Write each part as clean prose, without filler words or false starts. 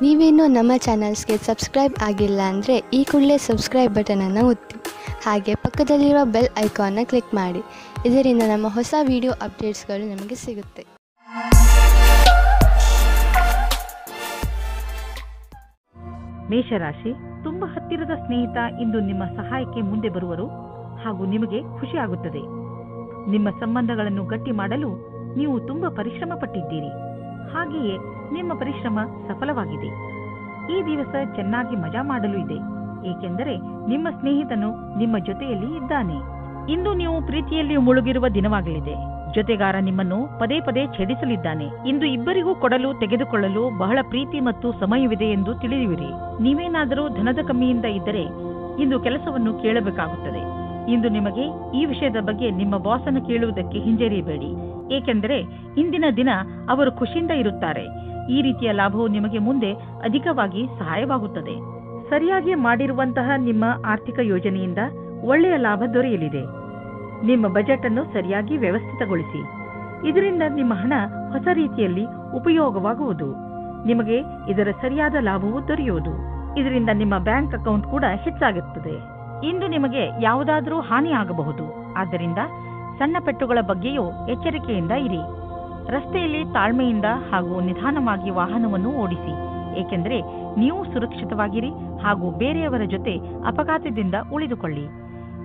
ನೀವೇನೂ ನಮ್ಮ ಚಾನಲ್ಸ್ಗೆ ಸಬ್ಸ್ಕ್ರೈಬ್ ಆಗಿಲ್ಲ ಅಂದರೆ ಈ ಕೂಡಲೇ ಸಬ್ಸ್ಕ್ರೈಬ್ ಬಟನನ್ನು ಒತ್ತಿ ಹಾಗೆ ಪಕ್ಕದಲ್ಲಿರುವ ಬೆಲ್ ಐಕಾನ್ನ ಕ್ಲಿಕ್ ಮಾಡಿ. ಇದರಿಂದ ನಮ್ಮ ಹೊಸ ವಿಡಿಯೋ ಅಪ್ಡೇಟ್ಸ್ಗಳು ನಿಮಗೆ ಸಿಗುತ್ತೆ. ಮೇಷರಾಶಿ, ತುಂಬ ಹತ್ತಿರದ ಸ್ನೇಹಿತ ಇಂದು ನಿಮ್ಮ ಸಹಾಯಕ್ಕೆ ಮುಂದೆ ಬರುವರು ಹಾಗೂ ನಿಮಗೆ ಖುಷಿಯಾಗುತ್ತದೆ. ನಿಮ್ಮ ಸಂಬಂಧಗಳನ್ನು ಗಟ್ಟಿ ಮಾಡಲು ನೀವು ತುಂಬ ಪರಿಶ್ರಮ ಪಟ್ಟಿದ್ದೀರಿ. ಹಾಗೆಯೇ ನಿಮ್ಮ ಪರಿಶ್ರಮ ಸಫಲವಾಗಿದೆ. ಈ ದಿವಸ ಚೆನ್ನಾಗಿ ಮಜಾ ಮಾಡಲು ಇದೆ, ಏಕೆಂದರೆ ನಿಮ್ಮ ಸ್ನೇಹಿತನು ನಿಮ್ಮ ಜೊತೆಯಲ್ಲಿ ಇದ್ದಾನೆ. ಇಂದು ನೀವು ಪ್ರೀತಿಯಲ್ಲಿ ಮುಳುಗಿರುವ ದಿನವಾಗಲಿದೆ. ಜೊತೆಗಾರ ನಿಮ್ಮನ್ನು ಪದೇ ಪದೇ ಛೇಡಿಸಲಿದ್ದಾನೆ. ಇಂದು ಇಬ್ಬರಿಗೂ ಕೊಡಲು ತೆಗೆದುಕೊಳ್ಳಲು ಬಹಳ ಪ್ರೀತಿ ಮತ್ತು ಸಮಯವಿದೆ ಎಂದು ತಿಳಿಯುವಿರಿ. ನೀವೇನಾದರೂ ಧನದ ಕಮ್ಮಿಯಿಂದ ಇದ್ದರೆ ಇಂದು ಕೆಲಸವನ್ನು ಕೇಳಬೇಕಾಗುತ್ತದೆ. ಇಂದು ನಿಮಗೆ ಈ ವಿಷಯದ ಬಗ್ಗೆ ನಿಮ್ಮ ಬಾಸನ್ನು ಕೇಳುವುದಕ್ಕೆ ಹಿಂಜರಿಯಬೇಡಿ, ಏಕೆಂದರೆ ಇಂದಿನ ದಿನ ಅವರು ಖುಷಿಯಿಂದ ಇರುತ್ತಾರೆ. ಈ ರೀತಿಯ ಲಾಭವು ನಿಮಗೆ ಮುಂದೆ ಅಧಿಕವಾಗಿ ಸಹಾಯವಾಗುತ್ತದೆ. ಸರಿಯಾಗಿ ಮಾಡಿರುವಂತಹ ನಿಮ್ಮ ಆರ್ಥಿಕ ಯೋಜನೆಯಿಂದ ಒಳ್ಳೆಯ ಲಾಭ ದೊರೆಯಲಿದೆ. ನಿಮ್ಮ ಬಜೆಟ್ ಅನ್ನು ಸರಿಯಾಗಿ ವ್ಯವಸ್ಥಿತಗೊಳಿಸಿ. ಇದರಿಂದ ನಿಮ್ಮ ಹಣ ಹೊಸ ರೀತಿಯಲ್ಲಿ ಉಪಯೋಗವಾಗುವುದು. ನಿಮಗೆ ಇದರ ಸರಿಯಾದ ಲಾಭವು ದೊರೆಯುವುದು. ಇದರಿಂದ ನಿಮ್ಮ ಬ್ಯಾಂಕ್ ಅಕೌಂಟ್ ಕೂಡ ಹೆಚ್ಚಾಗುತ್ತದೆ. ಇಂದು ನಿಮಗೆ ಯಾವುದಾದರೂ ಹಾನಿಯಾಗಬಹುದು. ಆದ್ದರಿಂದ ಸಣ್ಣ ಪೆಟ್ಟುಗಳ ಬಗ್ಗೆಯೂ ಎಚ್ಚರಿಕೆಯಿಂದ ಇರಿ. ರಸ್ತೆಯಲ್ಲಿ ತಾಳ್ಮೆಯಿಂದ ಹಾಗೂ ನಿಧಾನವಾಗಿ ವಾಹನವನ್ನು ಓಡಿಸಿ, ಏಕೆಂದರೆ ನೀವು ಸುರಕ್ಷಿತವಾಗಿರಿ ಹಾಗೂ ಬೇರೆಯವರ ಜೊತೆ ಅಪಘಾತದಿಂದ ಉಳಿದುಕೊಳ್ಳಿ.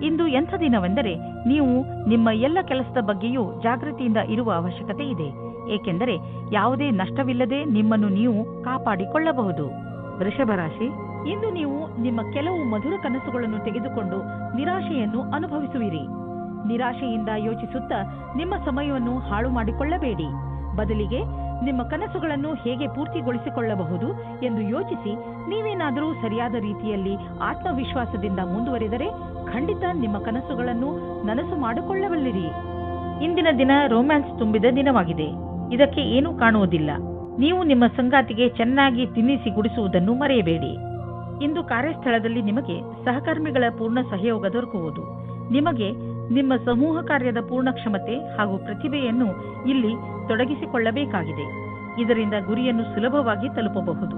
ಇಂದು ಎಂಥ ದಿನವೆಂದರೆ ನೀವು ನಿಮ್ಮ ಎಲ್ಲ ಕೆಲಸದ ಬಗ್ಗೆಯೂ ಜಾಗೃತಿಯಿಂದ ಇರುವ ಅವಶ್ಯಕತೆ ಇದೆ, ಏಕೆಂದರೆ ಯಾವುದೇ ನಷ್ಟವಿಲ್ಲದೆ ನಿಮ್ಮನ್ನು ನೀವು ಕಾಪಾಡಿಕೊಳ್ಳಬಹುದು. ವೃಷಭ ರಾಶಿ, ಇಂದು ನೀವು ನಿಮ್ಮ ಕೆಲವು ಮಧುರ ಕನಸುಗಳನ್ನು ತೆಗೆದುಕೊಂಡು ನಿರಾಶೆಯನ್ನು ಅನುಭವಿಸುವಿರಿ. ನಿರಾಶೆಯಿಂದ ಯೋಚಿಸುತ್ತಾ ನಿಮ್ಮ ಸಮಯವನ್ನು ಹಾಳು ಮಾಡಿಕೊಳ್ಳಬೇಡಿ. ಬದಲಿಗೆ ನಿಮ್ಮ ಕನಸುಗಳನ್ನು ಹೇಗೆ ಪೂರ್ತಿಗೊಳಿಸಿಕೊಳ್ಳಬಹುದು ಎಂದು ಯೋಚಿಸಿ. ನೀವೇನಾದರೂ ಸರಿಯಾದ ರೀತಿಯಲ್ಲಿ ಆತ್ಮವಿಶ್ವಾಸದಿಂದ ಮುಂದುವರೆದರೆ ಖಂಡಿತ ನಿಮ್ಮ ಕನಸುಗಳನ್ನು ನನಸು ಮಾಡಿಕೊಳ್ಳಬಲ್ಲಿರಿ. ಇಂದಿನ ದಿನ ರೊಮ್ಯಾನ್ಸ್ ತುಂಬಿದ ದಿನವಾಗಿದೆ. ಇದಕ್ಕೆ ಏನೂ ಕಾಣುವುದಿಲ್ಲ. ನೀವು ನಿಮ್ಮ ಸಂಗಾತಿಗೆ ಚೆನ್ನಾಗಿ ತಿನ್ನಿಸಿ ಗುಡಿಸುವುದನ್ನು ಮರೆಯಬೇಡಿ. ಇಂದು ಕಾರ್ಯಸ್ಥಳದಲ್ಲಿ ನಿಮಗೆ ಸಹಕರ್ಮಿಗಳ ಪೂರ್ಣ ಸಹಯೋಗ ದೊರಕುವುದು. ನಿಮಗೆ ನಿಮ್ಮ ಸಮೂಹ ಕಾರ್ಯದ ಪೂರ್ಣ ಕ್ಷಮತೆ ಹಾಗೂ ಪ್ರತಿಭೆಯನ್ನು ಇಲ್ಲಿ ತೊಡಗಿಸಿಕೊಳ್ಳಬೇಕಾಗಿದೆ. ಇದರಿಂದ ಗುರಿಯನ್ನು ಸುಲಭವಾಗಿ ತಲುಪಬಹುದು.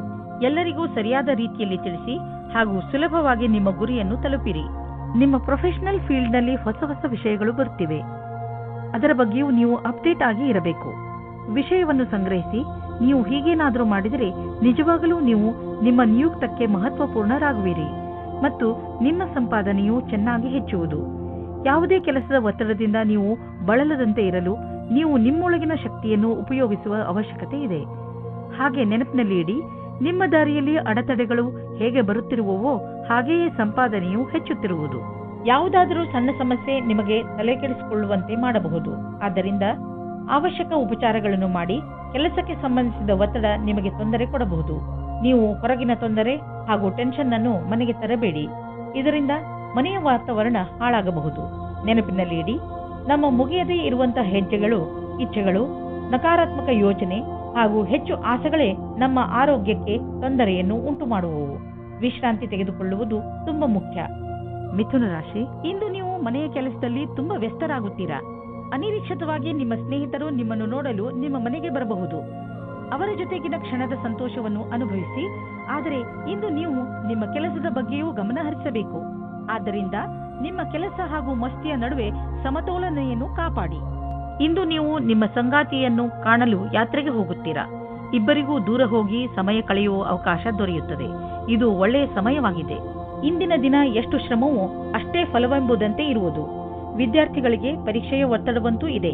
ಎಲ್ಲರಿಗೂ ಸರಿಯಾದ ರೀತಿಯಲ್ಲಿ ತಿಳಿಸಿ ಹಾಗೂ ಸುಲಭವಾಗಿ ನಿಮ್ಮ ಗುರಿಯನ್ನು ತಲುಪಿರಿ. ನಿಮ್ಮ ಪ್ರೊಫೆಷನಲ್ ಫೀಲ್ಡ್ನಲ್ಲಿ ಹೊಸ ಹೊಸ ವಿಷಯಗಳು ಬರುತ್ತಿವೆ. ಅದರ ಬಗ್ಗೆಯೂ ನೀವು ಅಪ್ಡೇಟ್ ಆಗಿ ಇರಬೇಕು. ವಿಷಯವನ್ನು ಸಂಗ್ರಹಿಸಿ. ನೀವು ಹೀಗೇನಾದರೂ ಮಾಡಿದರೆ ನಿಜವಾಗಲೂ ನೀವು ನಿಮ್ಮ ನಿಯುಕ್ತಕ್ಕೆ ಮಹತ್ವಪೂರ್ಣರಾಗುವಿರಿ ಮತ್ತು ನಿಮ್ಮ ಸಂಪಾದನೆಯು ಚೆನ್ನಾಗಿ ಹೆಚ್ಚುವುದು. ಯಾವುದೇ ಕೆಲಸದ ಒತ್ತಡದಿಂದ ನೀವು ಬಳಲದಂತೆ ಇರಲು ನೀವು ನಿಮ್ಮೊಳಗಿನ ಶಕ್ತಿಯನ್ನು ಉಪಯೋಗಿಸುವ ಅವಶ್ಯಕತೆ ಇದೆ. ಹಾಗೆ ನೆನಪಿನಲ್ಲಿ ಇಡಿ, ನಿಮ್ಮ ದಾರಿಯಲ್ಲಿ ಅಡೆತಡೆಗಳು ಹೇಗೆ ಬರುತ್ತಿರುವವೋ ಹಾಗೆಯೇ ಸಂಪಾದನೆಯು ಹೆಚ್ಚುತ್ತಿರುವುದು. ಯಾವುದಾದರೂ ಸಣ್ಣ ಸಮಸ್ಯೆ ನಿಮಗೆ ತಲೆಕೆಡಿಸಿಕೊಳ್ಳುವಂತೆ ಮಾಡಬಹುದು. ಆದ್ದರಿಂದ ಅವಶ್ಯಕ ಉಪಚಾರಗಳನ್ನು ಮಾಡಿ. ಕೆಲಸಕ್ಕೆ ಸಂಬಂಧಿಸಿದ ಒತ್ತಡ ನಿಮಗೆ ತೊಂದರೆ ಕೊಡಬಹುದು. ನೀವು ಹೊರಗಿನ ತೊಂದರೆ ಹಾಗೂ ಟೆನ್ಷನ್ ಅನ್ನು ಮನೆಗೆ ತರಬೇಡಿ. ಇದರಿಂದ ಮನೆಯ ವಾತಾವರಣ ಹಾಳಾಗಬಹುದು. ನೆನಪಿನಲ್ಲಿ ಇಡಿ, ನಮ್ಮ ಮುಗಿಯದೇ ಇರುವಂತಹ ಹೆಜ್ಜೆಗಳು, ಇಚ್ಛೆಗಳು, ನಕಾರಾತ್ಮಕ ಯೋಚನೆ ಹಾಗೂ ಹೆಚ್ಚು ಆಸೆಗಳೇ ನಮ್ಮ ಆರೋಗ್ಯಕ್ಕೆ ತೊಂದರೆಯನ್ನು ಉಂಟು ಮಾಡುವವು. ವಿಶ್ರಾಂತಿ ತೆಗೆದುಕೊಳ್ಳುವುದು ತುಂಬಾ ಮುಖ್ಯ. ಮಿಥುನ ರಾಶಿ, ಇಂದು ನೀವು ಮನೆಯ ಕೆಲಸದಲ್ಲಿ ತುಂಬಾ ವ್ಯಸ್ತರಾಗುತ್ತೀರಾ. ಅನಿರೀಕ್ಷಿತವಾಗಿ ನಿಮ್ಮ ಸ್ನೇಹಿತರು ನಿಮ್ಮನ್ನು ನೋಡಲು ನಿಮ್ಮ ಮನೆಗೆ ಬರಬಹುದು. ಅವರ ಜೊತೆಗಿನ ಕ್ಷಣದ ಸಂತೋಷವನ್ನು ಅನುಭವಿಸಿ. ಆದರೆ ಇಂದು ನೀವು ನಿಮ್ಮ ಕೆಲಸದ ಬಗ್ಗೆಯೂ ಗಮನ ಹರಿಸಬೇಕು. ಆದ್ದರಿಂದ ನಿಮ್ಮ ಕೆಲಸ ಹಾಗೂ ಮಸ್ತಿಯ ನಡುವೆ ಸಮತೋಲನೆಯನ್ನು ಕಾಪಾಡಿ. ಇಂದು ನೀವು ನಿಮ್ಮ ಸಂಗಾತಿಯನ್ನು ಕಾಣಲು ಯಾತ್ರೆಗೆ ಹೋಗುತ್ತೀರಾ. ಇಬ್ಬರಿಗೂ ದೂರ ಹೋಗಿ ಸಮಯ ಕಳೆಯುವ ಅವಕಾಶ ದೊರೆಯುತ್ತದೆ. ಇದು ಒಳ್ಳೆಯ ಸಮಯವಾಗಿದೆ. ಇಂದಿನ ದಿನ ಎಷ್ಟು ಶ್ರಮವೋ ಅಷ್ಟೇ ಫಲವೆಂಬುದಂತೆ ಇರುವುದು. ವಿದ್ಯಾರ್ಥಿಗಳಿಗೆ ಪರೀಕ್ಷೆಯ ಒತ್ತಡವಂತೂ ಇದೆ.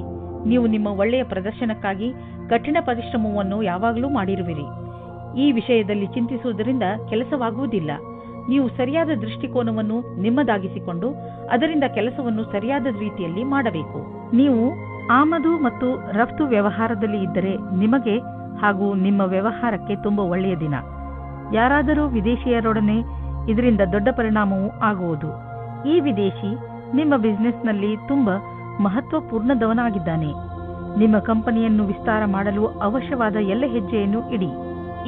ನೀವು ನಿಮ್ಮ ಒಳ್ಳೆಯ ಪ್ರದರ್ಶನಕ್ಕಾಗಿ ಕಠಿಣ ಪರಿಶ್ರಮವನ್ನು ಯಾವಾಗಲೂ ಮಾಡಿರುವಿರಿ. ಈ ವಿಷಯದಲ್ಲಿ ಚಿಂತಿಸುವುದರಿಂದ ಕೆಲಸವಾಗುವುದಿಲ್ಲ. ನೀವು ಸರಿಯಾದ ದೃಷ್ಟಿಕೋನವನ್ನು ನಿಮ್ಮದಾಗಿಸಿಕೊಂಡು ಅದರಿಂದ ಕೆಲಸವನ್ನು ಸರಿಯಾದ ರೀತಿಯಲ್ಲಿ ಮಾಡಬೇಕು. ನೀವು ಆಮದು ಮತ್ತು ರಫ್ತು ವ್ಯವಹಾರದಲ್ಲಿ ಇದ್ದರೆ ನಿಮಗೆ ಹಾಗೂ ನಿಮ್ಮ ವ್ಯವಹಾರಕ್ಕೆ ತುಂಬಾ ಒಳ್ಳೆಯ ದಿನ. ಯಾರಾದರೂ ವಿದೇಶಿಯರೊಡನೆ ಇದರಿಂದ ದೊಡ್ಡ ಪರಿಣಾಮವೂ ಆಗುವುದು. ಈ ವಿದೇಶಿ ನಿಮ್ಮ ಬಿಸಿನೆಸ್ನಲ್ಲಿ ತುಂಬಾ ಮಹತ್ವಪೂರ್ಣದವನಾಗಿದ್ದಾನೆ. ನಿಮ್ಮ ಕಂಪನಿಯನ್ನು ವಿಸ್ತಾರ ಮಾಡಲು ಅವಶ್ಯವಾದ ಎಲ್ಲ ಹೆಜ್ಜೆಯನ್ನು ಇಡಿ.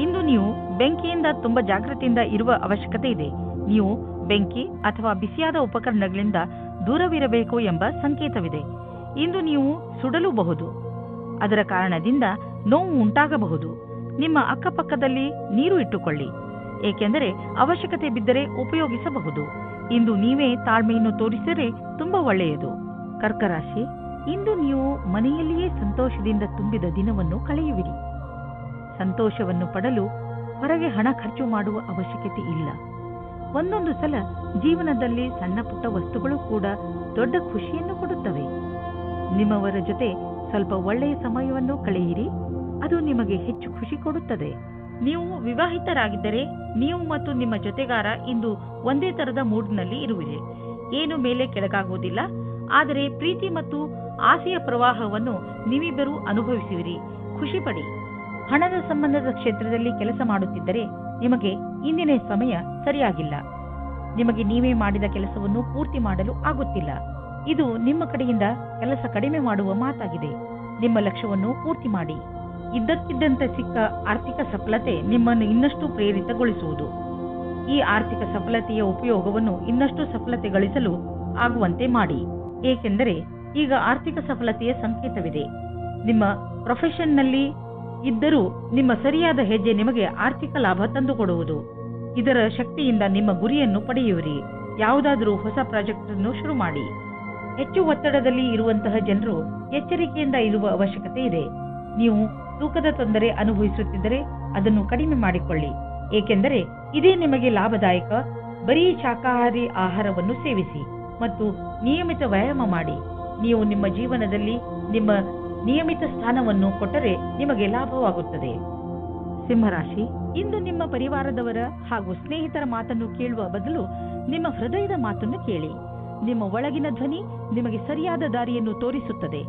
ಇಂದು ನೀವು ಬೆಂಕಿಯಿಂದ ತುಂಬಾ ಜಾಗೃತಿಯಿಂದ ಇರುವ ಅವಶ್ಯಕತೆ ಇದೆ. ನೀವು ಬೆಂಕಿ ಅಥವಾ ಬಿಸಿಯಾದ ಉಪಕರಣಗಳಿಂದ ದೂರವಿರಬೇಕು ಎಂಬ ಸಂಕೇತವಿದೆ. ಇಂದು ನೀವು ಸುಡಲೂಬಹುದು. ಅದರ ಕಾರಣದಿಂದ ನೋವು ಉಂಟಾಗಬಹುದು. ನಿಮ್ಮ ಅಕ್ಕಪಕ್ಕದಲ್ಲಿ ನೀರು ಇಟ್ಟುಕೊಳ್ಳಿ, ಏಕೆಂದರೆ ಅವಶ್ಯಕತೆ ಬಿದ್ದರೆ ಉಪಯೋಗಿಸಬಹುದು. ಇಂದು ನೀವೇ ತಾಳ್ಮೆಯನ್ನು ತೋರಿಸಿದರೆ ತುಂಬಾ ಒಳ್ಳೆಯದು. ಕರ್ಕ ರಾಶಿ, ಇಂದು ನೀವು ಮನೆಯಲ್ಲಿಯೇ ಸಂತೋಷದಿಂದ ತುಂಬಿದ ದಿನವನ್ನು ಕಳೆಯುವಿರಿ. ಸಂತೋಷವನ್ನು ಪಡಲು ಹೊರಗೆ ಹಣ ಖರ್ಚು ಮಾಡುವ ಅವಶ್ಯಕತೆ ಇಲ್ಲ. ಒಂದೊಂದು ಸಲ ಜೀವನದಲ್ಲಿ ಸಣ್ಣ ಪುಟ್ಟ ವಸ್ತುಗಳು ಕೂಡ ದೊಡ್ಡ ಖುಷಿಯನ್ನು ಕೊಡುತ್ತವೆ. ನಿಮ್ಮವರ ಜೊತೆ ಸ್ವಲ್ಪ ಒಳ್ಳೆಯ ಸಮಯವನ್ನು ಕಳೆಯಿರಿ, ಅದು ನಿಮಗೆ ಹೆಚ್ಚು ಖುಷಿ ಕೊಡುತ್ತದೆ. ನೀವು ವಿವಾಹಿತರಾಗಿದ್ದರೆ ನೀವು ಮತ್ತು ನಿಮ್ಮ ಜೊತೆಗಾರ ಇಂದು ಒಂದೇ ತರದ ಮೂಡ್ನಲ್ಲಿ ಇರುವಿರಿ. ಏನು ಮೇಲೆ ಕೆಳಗಾಗುವುದಿಲ್ಲ, ಆದರೆ ಪ್ರೀತಿ ಮತ್ತು ಆಸೆಯ ಪ್ರವಾಹವನ್ನು ನೀವಿಬ್ಬರೂ ಅನುಭವಿಸುವಿರಿ. ಖುಷಿ ಪಡಿ. ಹಣದ ಸಂಬಂಧದ ಕ್ಷೇತ್ರದಲ್ಲಿ ಕೆಲಸ ಮಾಡುತ್ತಿದ್ದರೆ ನಿಮಗೆ ಇಂದಿನ ಸಮಯ ಸರಿಯಾಗಿಲ್ಲ. ನಿಮಗೆ ನೀವೇ ಮಾಡಿದ ಕೆಲಸವನ್ನು ಪೂರ್ತಿ ಮಾಡಲು ಆಗುತ್ತಿಲ್ಲ. ಇದು ನಿಮ್ಮ ಕಡೆಯಿಂದ ಕೆಲಸ ಕಡಿಮೆ ಮಾಡುವ ಮಾತಾಗಿದೆ. ನಿಮ್ಮ ಲಕ್ಷ್ಯವನ್ನು ಪೂರ್ತಿ ಮಾಡಿ. ಇದ್ದಕ್ಕಿದ್ದಂತೆ ಸಿಕ್ಕ ಆರ್ಥಿಕ ಸಫಲತೆ ನಿಮ್ಮನ್ನು ಇನ್ನಷ್ಟು ಪ್ರೇರಿತಗೊಳಿಸುವುದು. ಈ ಆರ್ಥಿಕ ಸಫಲತೆಯ ಉಪಯೋಗವನ್ನು ಇನ್ನಷ್ಟು ಸಫಲತೆ ಗಳಿಸಲು ಆಗುವಂತೆ ಮಾಡಿ, ಏಕೆಂದರೆ ಈಗ ಆರ್ಥಿಕ ಸಫಲತೆಯ ಸಂಕೇತವಿದೆ. ನಿಮ್ಮ ಪ್ರೊಫೆಷನ್ನಲ್ಲಿ ಇದ್ದರೂ ನಿಮ್ಮ ಸರಿಯಾದ ಹೆಜ್ಜೆ ನಿಮಗೆ ಆರ್ಥಿಕ ಲಾಭ ತಂದುಕೊಡುವುದು. ಇದರ ಶಕ್ತಿಯಿಂದ ನಿಮ್ಮ ಗುರಿಯನ್ನು ಪಡೆಯುವಿರಿ. ಯಾವುದಾದರೂ ಹೊಸ ಪ್ರಾಜೆಕ್ಟ್ ಅನ್ನು ಶುರು ಮಾಡಿ. ಹೆಚ್ಚು ಒತ್ತಡದಲ್ಲಿ ಇರುವಂತಹ ಜನರು ಎಚ್ಚರಿಕೆಯಿಂದ ಇರುವ ಅವಶ್ಯಕತೆ ಇದೆ. ನೀವು ತೂಕದ ತೊಂದರೆ ಅನುಭವಿಸುತ್ತಿದ್ದರೆ ಅದನ್ನು ಕಡಿಮೆ ಮಾಡಿಕೊಳ್ಳಿ, ಏಕೆಂದರೆ ಇದೇ ನಿಮಗೆ ಲಾಭದಾಯಕ. ಬರೀ ಶಾಕಾಹಾರಿ ಆಹಾರವನ್ನು ಸೇವಿಸಿ ಮತ್ತು ನಿಯಮಿತ ವ್ಯಾಯಾಮ ಮಾಡಿ. ನೀವು ನಿಮ್ಮ ಜೀವನದಲ್ಲಿ ನಿಮ್ಮ ನಿಯಮಿತ ಸ್ಥಾನವನ್ನು ಕೊಟ್ಟರೆ ನಿಮಗೆ ಲಾಭವಾಗುತ್ತದೆ. ಸಿಂಹರಾಶಿ, ಇಂದು ನಿಮ್ಮ ಪರಿವಾರದವರ ಹಾಗೂ ಸ್ನೇಹಿತರ ಮಾತನ್ನು ಕೇಳುವ ಬದಲು ನಿಮ್ಮ ಹೃದಯದ ಮಾತನ್ನು ಕೇಳಿ. ನಿಮ್ಮ ಒಳಗಿನ ಧ್ವನಿ ನಿಮಗೆ ಸರಿಯಾದ ದಾರಿಯನ್ನು ತೋರಿಸುತ್ತದೆ.